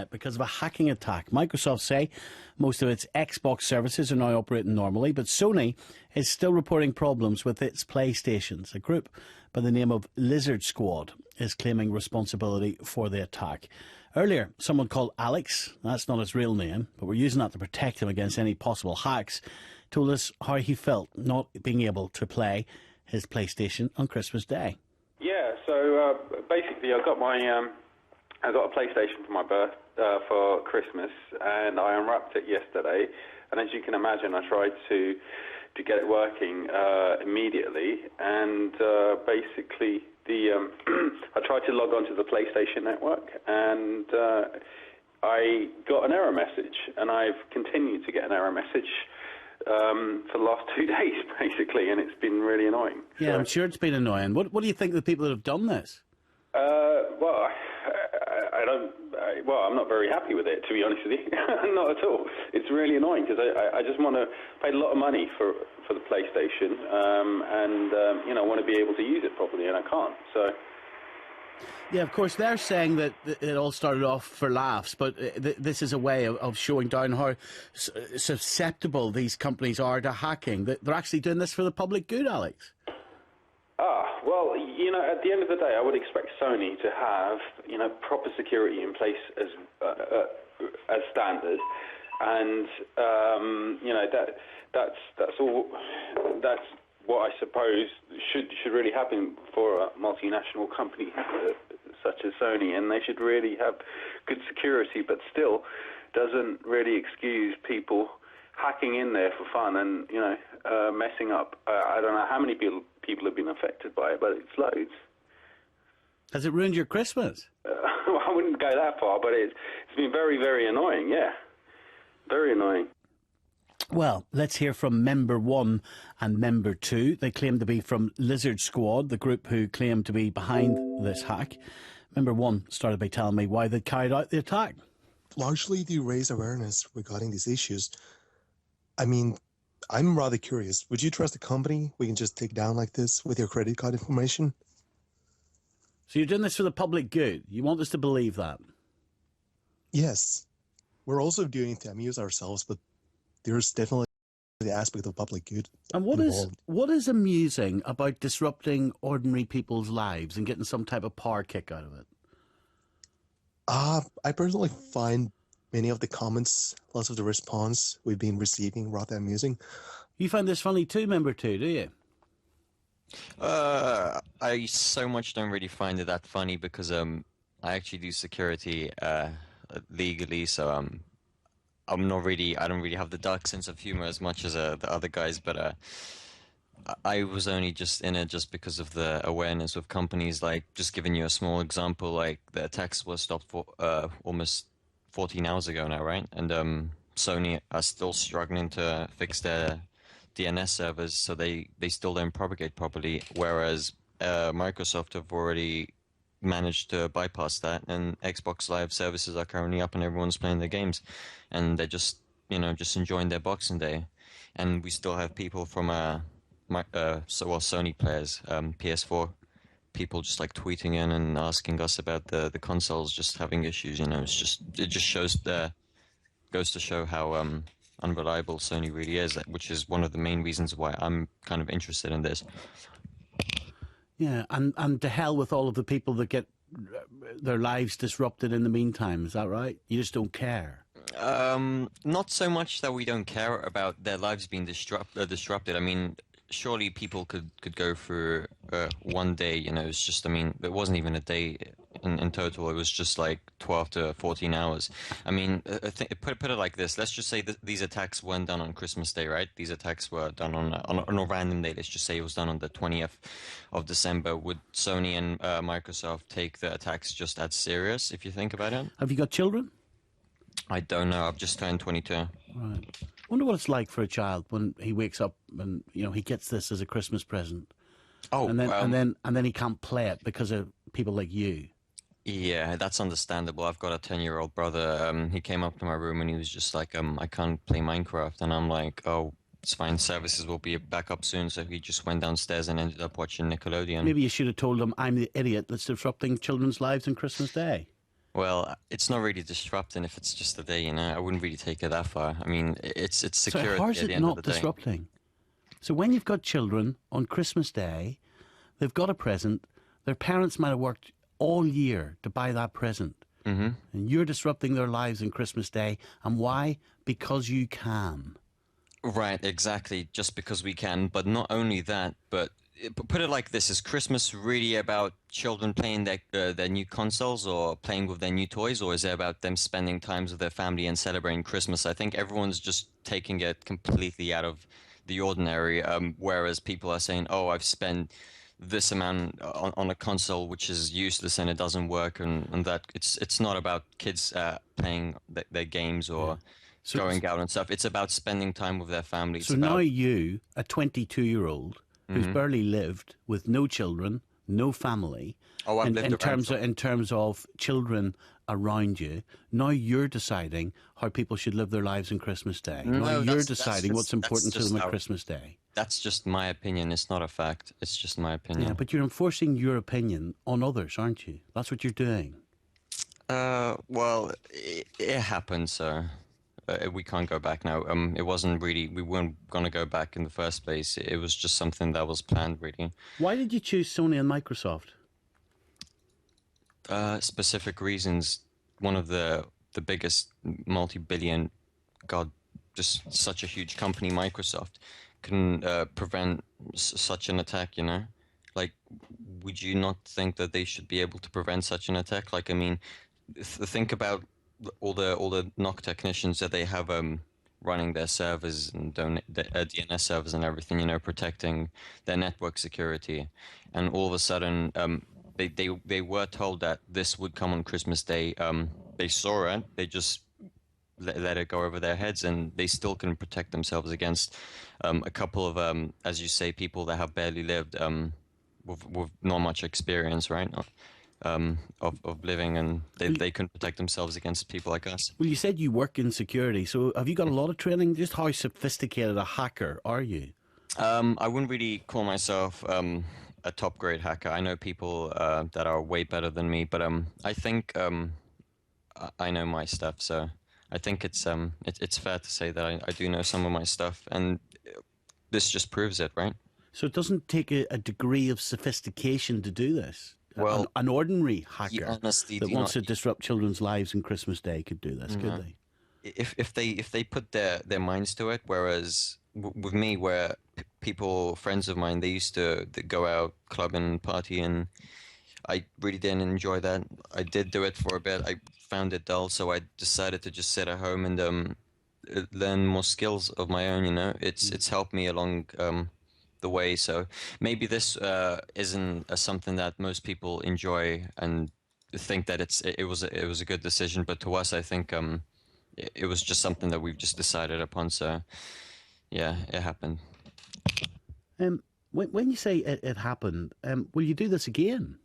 because of a hacking attack. Microsoft say most of its Xbox services are now operating normally, but Sony is still reporting problems with its PlayStations. A group by the name of Lizard Squad is claiming responsibility for the attack. Earlier, someone called Alex, that's not his real name, but we're using that to protect him against any possible hacks, told us how he felt not being able to play his PlayStation on Christmas Day. Yeah, so basically I got a PlayStation for Christmas, and I unwrapped it yesterday. And as you can imagine, I tried to get it working immediately, and basically I tried to log on to the PlayStation Network, and I got an error message, and I've continued to get an error message for the last 2 days, basically, and it's been really annoying. Yeah, so, I'm sure it's been annoying. What do you think of the people that have done this? Well, I'm not very happy with it, to be honest with you. Not at all. It's really annoying because I just want to pay a lot of money for the PlayStation, and I want to be able to use it properly, and I can't. So. Yeah, of course, they're saying that it all started off for laughs, but this is a way of showing down how susceptible these companies are to hacking. They're actually doing this for the public good, Alex. Well, at the end of the day, I would expect Sony to have, proper security in place as standard, and that's all. That's what I suppose should really happen for a multinational company such as Sony, and they should really have good security, but still doesn't really excuse people hacking in there for fun and messing up. I don't know how many people have been affected by it, but it's loads. Has it ruined your Christmas? I wouldn't go that far, but it's been very, very annoying. Yeah, very annoying. Well, let's hear from Member 1 and Member 2. They claim to be from Lizard Squad, the group who claim to be behind this hack. Member 1 started by telling me why they carried out the attack. Largely to raise awareness regarding these issues. I mean, I'm rather curious. Would you trust a company we can just take down like this with your credit card information? So you're doing this for the public good? You want us to believe that? Yes. We're also doing it to amuse ourselves, but there's definitely the aspect of public good. And what is amusing about disrupting ordinary people's lives and getting some type of power kick out of it? I personally find many of the comments, lots of the response we've been receiving rather amusing. You find this funny too, Member 2, do you? I so much don't really find it that funny because I actually do security legally, so I don't really have the dark sense of humor as much as the other guys, but I was only just in it just because of the awareness of companies. Like, just giving you a small example, like the attacks were stopped for almost 14 hours ago now, right? And Sony are still struggling to fix their DNS servers, so they still don't propagate properly, whereas Microsoft have already managed to bypass that, and Xbox Live services are currently up and everyone's playing their games, and they're just enjoying their Boxing Day. And we still have people from Sony players, PS4 people just like tweeting in and asking us about the consoles just having issues. It just goes to show how unreliable Sony really is, which is one of the main reasons why I'm kind of interested in this. Yeah, and to hell with all of the people that get their lives disrupted in the meantime. Is that right? You just don't care? Not so much that we don't care about their lives being disrupted. I mean, surely people could go through one day, it's just, it wasn't even a day in total. It was just like 12 to 14 hours. I mean, put it like this. Let's just say that these attacks weren't done on Christmas Day, right? These attacks were done on a random day. Let's just say it was done on the 20th of December. Would Sony and Microsoft take the attacks just as serious, if you think about it? Have you got children? I don't know. I've just turned 22. Right. I wonder what it's like for a child when he wakes up and he gets this as a Christmas present. Oh, and then he can't play it because of people like you. Yeah, that's understandable. I've got a 10-year-old brother. He came up to my room and he was just like, I can't play Minecraft. And I'm like, oh, it's fine. Services will be back up soon. So he just went downstairs and ended up watching Nickelodeon. Maybe you should have told him, I'm the idiot that's disrupting children's lives on Christmas Day. Well, it's not really disrupting if it's just a day, you know. I wouldn't really take it that far. I mean, it's So security how is at the it end of not the day. disrupting? So when you've got children on Christmas Day, they've got a present. Their parents might have worked all year to buy that present. Hmm. And you're disrupting their lives on Christmas Day. And why? Because you can. Right, exactly. Just because we can, but not only that, but put it like this: is Christmas really about children playing their new consoles or playing with their new toys, or is it about them spending times with their family and celebrating Christmas? I think everyone's just taking it completely out of the ordinary. Whereas people are saying, "Oh, I've spent this amount on a console which is useless and it doesn't work," and that it's not about kids playing their games or So, going out and stuff. It's about spending time with their family. It's so now about you, a 22-year-old who's barely lived with no children, no family, oh, I've lived around. in terms of children around you, now you're deciding how people should live their lives on Christmas Day. No, Now you're that's deciding just- what's important to that's them just at how- Christmas Day. That's just my opinion. It's not a fact. It's just my Yeah, opinion. but you're enforcing your opinion on others, aren't you? That's what you're doing. Well, it happened, so we can't go back now. It wasn't really. We weren't gonna go back in the first place. It was just something that was planned, really. Why did you choose Sony and Microsoft? Specific reasons. One of the biggest multi-billion, God, just such a huge company, Microsoft, can prevent such an attack. You know, like, would you not think that they should be able to prevent such an attack? Like, I mean, think about all the knock technicians that they have running their servers and DNS servers and everything, you know, protecting their network security, and all of a sudden they were told that this would come on Christmas Day. They saw it, they just let it go over their heads, and they still can protect themselves against a couple of as you say, people that have barely lived with not much experience, right? Of living, and they can protect themselves against people like us. Well, you said you work in security, so have you got a lot of training? Just how sophisticated a hacker are you? I wouldn't really call myself a top grade hacker. I know people that are way better than me, but I think I know my stuff. So I think it's fair to say that I do know some of my stuff, and this just proves it, right? So it doesn't take a degree of sophistication to do this. Well, an ordinary hacker honestly that do wants not- to disrupt children's lives on Christmas Day could do this, could they? If they put their minds to it, whereas with me, where people, friends of mine, they used to go out clubbing, party, and I really didn't enjoy that. I did do it for a bit. I found it dull, so I decided to just sit at home and learn more skills of my own. You know, it's helped me along the way. So maybe this isn't something that most people enjoy and think that it was a good decision, but to us, I think it was just something that we've just decided upon. So yeah, it happened. When you say it happened, will you do this again?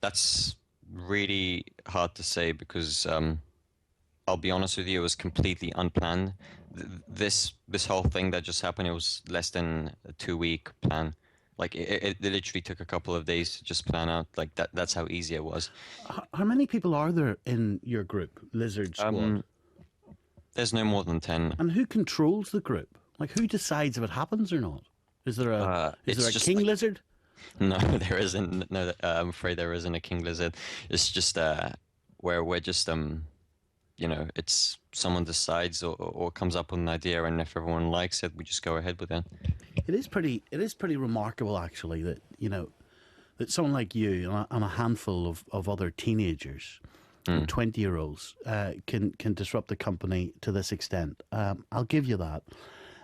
That's really hard to say because I'll be honest with you, it was completely unplanned. This whole thing that just happened, it was less than a 2-week plan. Like it literally took a couple of days to just plan out. Like that's how easy it was. How many people are there in your group, Lizard Squad? There's no more than 10. And who controls the group? Like, who decides if it happens or not? Is there a it's is there a just king like- lizard? No, there isn't. No, I'm afraid there isn't a king lizard. It's just where we're just you know, it's someone decides or comes up with an idea, and if everyone likes it, we just go ahead with it. It is pretty remarkable, actually, that that someone like you and a handful of other teenagers, 20-year-olds, can disrupt the company to this extent. I'll give you that.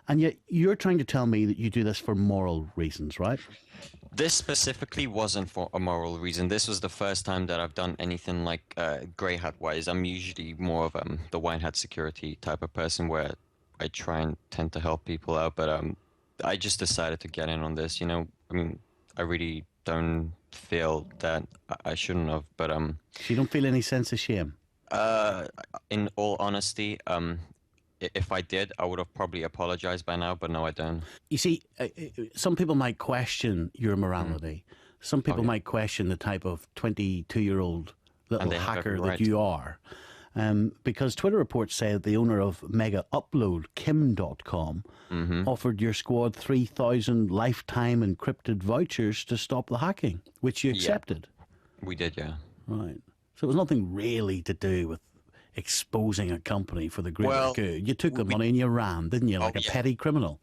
And yet you're trying to tell me that you do this for moral reasons, right? This specifically wasn't for a moral reason. This was the first time that I've done anything like grey hat wise. I'm usually more of the white hat security type of person where I try and tend to help people out. But I just decided to get in on this. You know, I mean, I really don't feel that I shouldn't have. But So you don't feel any sense of shame? in all honesty, if I did, I would have probably apologized by now. But no, I don't. You see, some people might question your morality. some people yeah. might question the type of 22-year-old little they have hacker every that right. you are. Because Twitter reports say that the owner of Mega Upload, Kim.com, offered your squad 3,000 lifetime encrypted vouchers to stop the hacking, which you Yeah. accepted. We did, yeah. Right. So it was nothing really to do with exposing a company for the greater Well, good. You took the money and you ran, didn't you, like a yeah. petty criminal?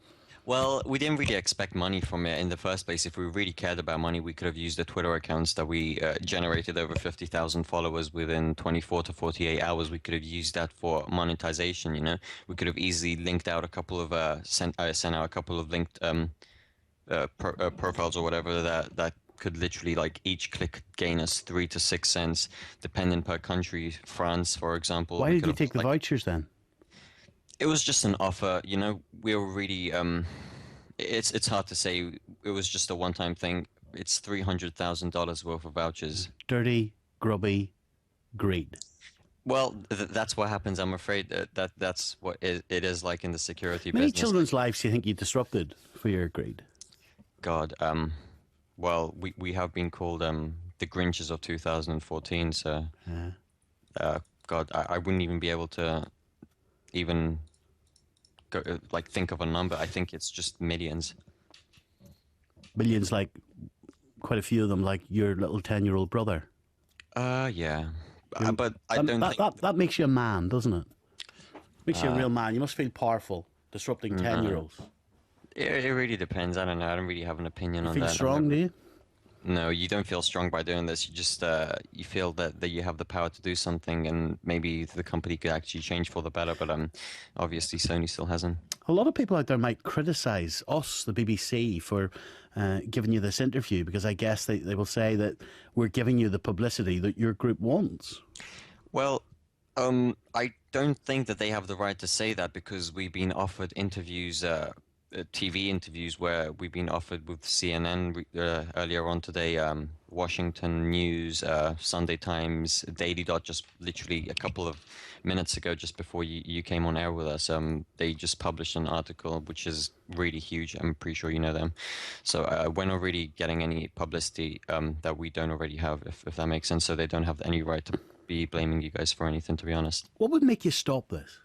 Well, we didn't really expect money from it in the first place. If we really cared about money, we could have used the Twitter accounts that we generated over 50,000 followers within 24 to 48 hours. We could have used that for monetization, you know. We could have easily linked out a couple of, sent out a couple of linked profiles or whatever that could literally, like, each click gain us 3 to 6 cents, depending per country. France, for example. Why we did could you have, take the like, vouchers then? It was just an offer, you know. We were really it's hard to say. It was just a one-time thing. It's $300,000 worth of vouchers. Dirty, grubby greed. Well, that's what happens. I'm afraid that's what it is like in the security Many business. children's lives do you think you disrupted for your greed? God, well, we have been called the Grinches of 2014. So, God, I wouldn't even be able to even go, like, think of a number. I think it's just millions. Millions, like quite a few of them, like your little 10-year-old brother. Yeah. But I don't think... That makes you a man, doesn't it? Makes you a real man. You must feel powerful disrupting 10-year-olds. It really depends. I don't know. I don't really have an opinion on Feel that. strong, do you? No, you don't feel strong by doing this. You just you feel that you have the power to do something, and maybe the company could actually change for the better. But obviously Sony still hasn't. A lot of people out there might criticise us, the BBC, for giving you this interview, because I guess they will say that we're giving you the publicity that your group wants. Well, I don't think that they have the right to say that, because we've been offered interviews, TV interviews, where we've been offered with CNN earlier on today, Washington News, Sunday Times, Daily Dot, just literally a couple of minutes ago, just before you came on air with us. They just published an article which is really huge. I'm pretty sure you know them. So we're not really getting any publicity that we don't already have, if that makes sense. So they don't have any right to be blaming you guys for anything, to be honest. What would make you stop this?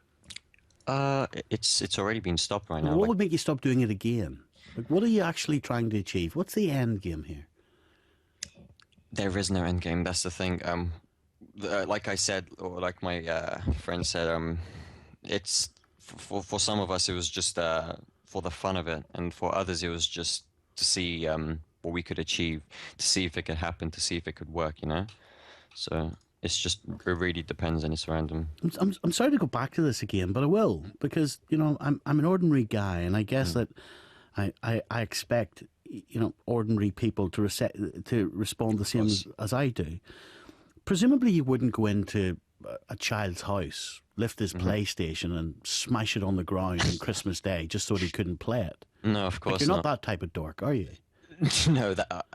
It's already been stopped right now. What would make you stop doing it again? Like, what are you actually trying to achieve? What's the end game here? There is no end game. That's the thing. Like I said, or like my friend said, it's for some of us it was just for the fun of it, and for others it was just to see what we could achieve, to see if it could happen, to see if it could work. You know, so. It really depends, and it's random. I'm sorry to go back to this again, but I will, because, you know, I'm an ordinary guy, and I guess that I expect, you know, ordinary people to respond the same as I do. Presumably you wouldn't go into a child's house, lift his PlayStation and smash it on the ground on Christmas Day just so that he couldn't play it. No, of course you're not not. that type of dork, are you? No,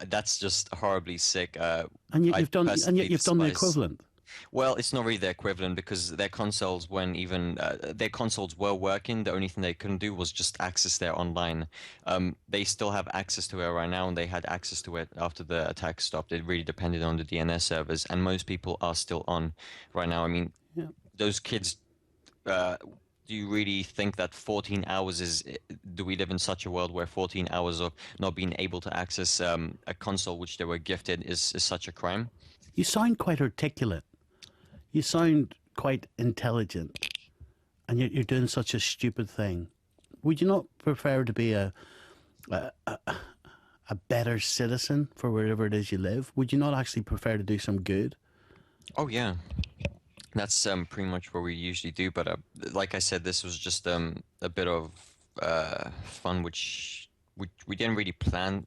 that's just horribly sick. And yet you've done the equivalent. Well, it's not really the equivalent, because their consoles, when even their consoles were working, the only thing they couldn't do was just access their online. They still have access to it right now, and they had access to it after the attack stopped. It really depended on the DNS servers, and most people are still on right now. I mean, those kids. Do you really think that 14 hours is... Do we live in such a world where 14 hours of not being able to access a console which they were gifted is such a crime? You sound quite articulate. You sound quite intelligent. And yet you're doing such a stupid thing. Would you not prefer to be a better citizen for wherever it is you live? Would you not actually prefer to do some good? Oh, yeah. That's pretty much what we usually do, but like I said, this was just a bit of fun, which we didn't really plan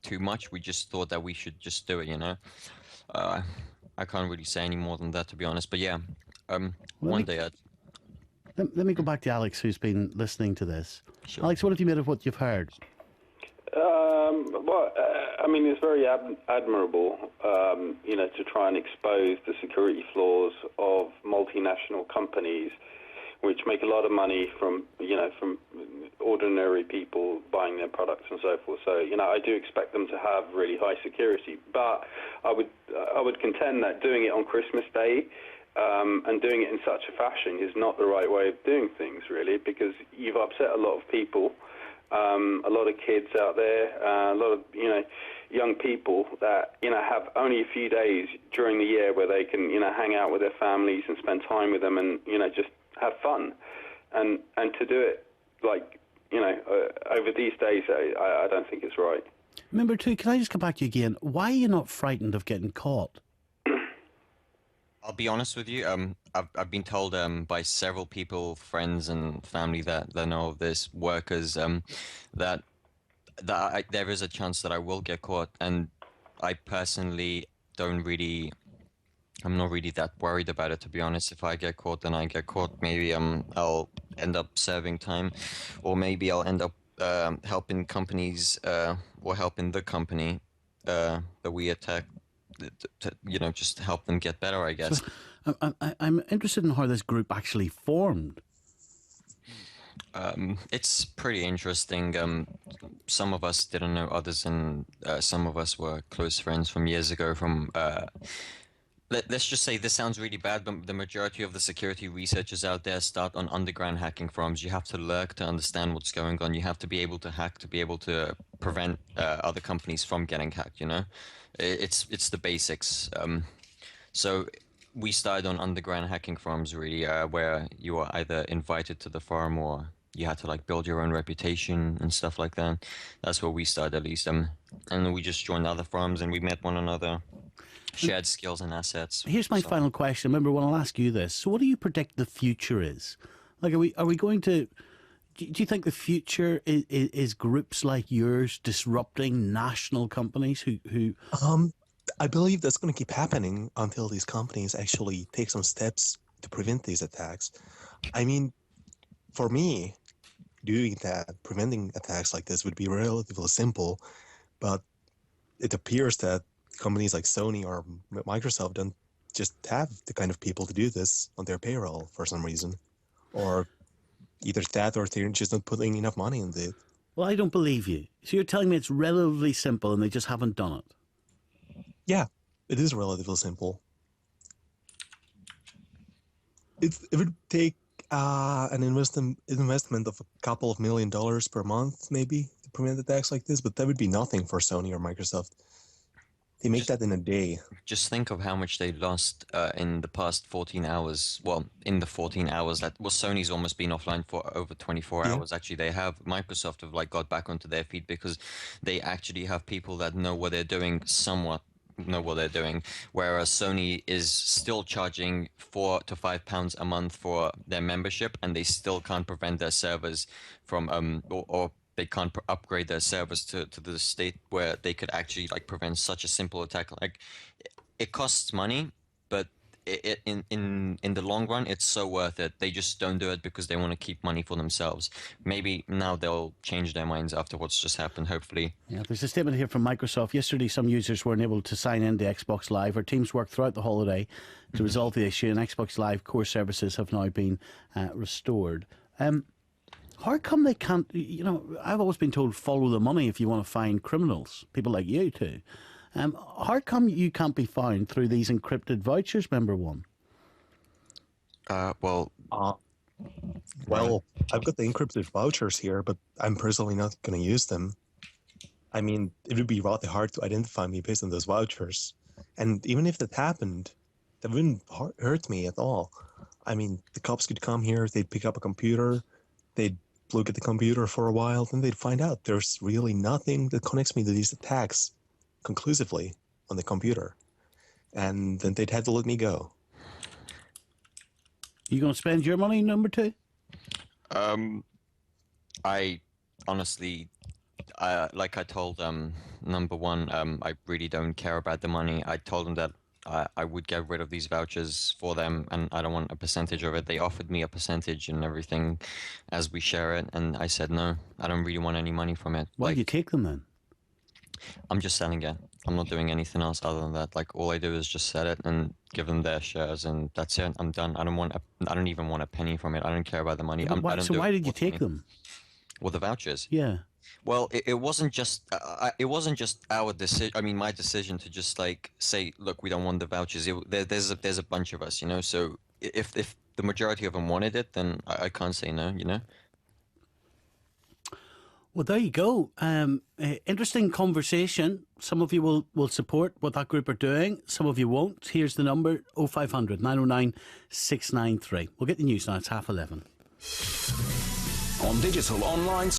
too much. We just thought that we should just do it, you know. I can't really say any more than that, to be honest. But yeah, one day I'd... Let me go back to Alex, who's been listening to this. Sure. Alex, what have you made of what you've heard? Well, I mean, it's very admirable, you know, to try and expose the security flaws of multinational companies, which make a lot of money from, you know, from ordinary people buying their products and so forth. So, I do expect them to have really high security. But I would contend that doing it on Christmas Day and doing it in such a fashion is not the right way of doing things, really, because you've upset a lot of people, a lot of kids out there, a lot of, young people that, have only a few days during the year where they can, hang out with their families and spend time with them and, just have fun. And to do it, over these days, I don't think it's right. Number two, can I just come back to you again? Why are you not frightened of getting caught? I'll be honest with you. I've been told by several people, friends and family that know of this, workers, that there is a chance that I will get caught, and I personally I'm not really that worried about it, to be honest. If I get caught, then I get caught. Maybe I'll end up serving time, or maybe I'll end up helping companies or helping the company that we attack. Just help them get better, I guess. So, I'm interested in how this group actually formed. It's pretty interesting. Some of us didn't know others, and some of us were close friends from years ago. Let's just say, this sounds really bad, but the majority of the security researchers out there start on underground hacking forums. You have to lurk to understand what's going on. You have to be able to hack to be able to prevent other companies from getting hacked. It's the basics. So we started on underground hacking forums, really, where you were either invited to the forum or you had to build your own reputation and stuff like that. That's where we started, at least. And we just joined other forums and we met one another, shared skills and assets. Here's my final question. Remember, when I'll ask you this. So what do you predict the future is? Are we going to... Do you think the future is groups like yours disrupting national companies who... I believe that's going to keep happening until these companies actually take some steps to prevent these attacks. I mean, for me, doing that, preventing attacks like this would be relatively simple, but it appears that companies like Sony or Microsoft don't just have the kind of people to do this on their payroll for some reason. Or either that or they're just not putting enough money into it. Well, I don't believe you. So you're telling me it's relatively simple and they just haven't done it? Yeah, it is relatively simple. It would take an investment of a couple of $1 million per month, maybe, to prevent attacks like this, but that would be nothing for Sony or Microsoft. They make that in a day. Just think of how much they lost in the past 14 hours. Well, in the 14 hours Sony's almost been offline for over 24 hours. Actually, they have. Microsoft have got back onto their feet because they actually have people that know what they're doing, somewhat know what they're doing, whereas Sony is still charging £4 to £5 a month for their membership, and they still can't prevent their servers from or they can't upgrade their servers to the state where they could actually prevent such a simple attack. It costs money, but in the long run, it's so worth it. They just don't do it because they want to keep money for themselves. Maybe now they'll change their minds after what's just happened, hopefully. Yeah, there's a statement here from Microsoft. Yesterday, some users weren't able to sign into Xbox Live. Our teams worked throughout the holiday to resolve the issue, and Xbox Live core services have now been restored. How come they can't, I've always been told follow the money if you want to find criminals, people like you too. How come you can't be found through these encrypted vouchers, member one? Well, I've got the encrypted vouchers here, but I'm personally not going to use them. I mean, it would be rather hard to identify me based on those vouchers. And even if that happened, that wouldn't hurt me at all. I mean, the cops could come here, they'd pick up a computer, they'd look at the computer for a while, then they'd find out there's really nothing that connects me to these attacks conclusively on the computer. And then they'd have to let me go. You going to spend your money, number two? I honestly, like I told number one, I really don't care about the money. I told them that I would get rid of these vouchers for them, and I don't want a percentage of it. They offered me a percentage and everything as we share it, and I said no, I don't really want any money from it. Why did you take them then? I'm just selling it. I'm not doing anything else other than that. All I do is just sell it and give them their shares, and that's it. I'm done. I don't even want a penny from it. I don't care about the money. So why did you take them? Or the vouchers. Yeah. Well, it wasn't just our decision. I mean, my decision to just like say, look, we don't want the vouchers. There's a bunch of us, you know. So if the majority of them wanted it, then I can't say no, you know. Well, there you go. Interesting conversation. Some of you will support what that group are doing. Some of you won't. Here's the number: 0500 909 693. We'll get the news now. It's 11:30. On digital, online,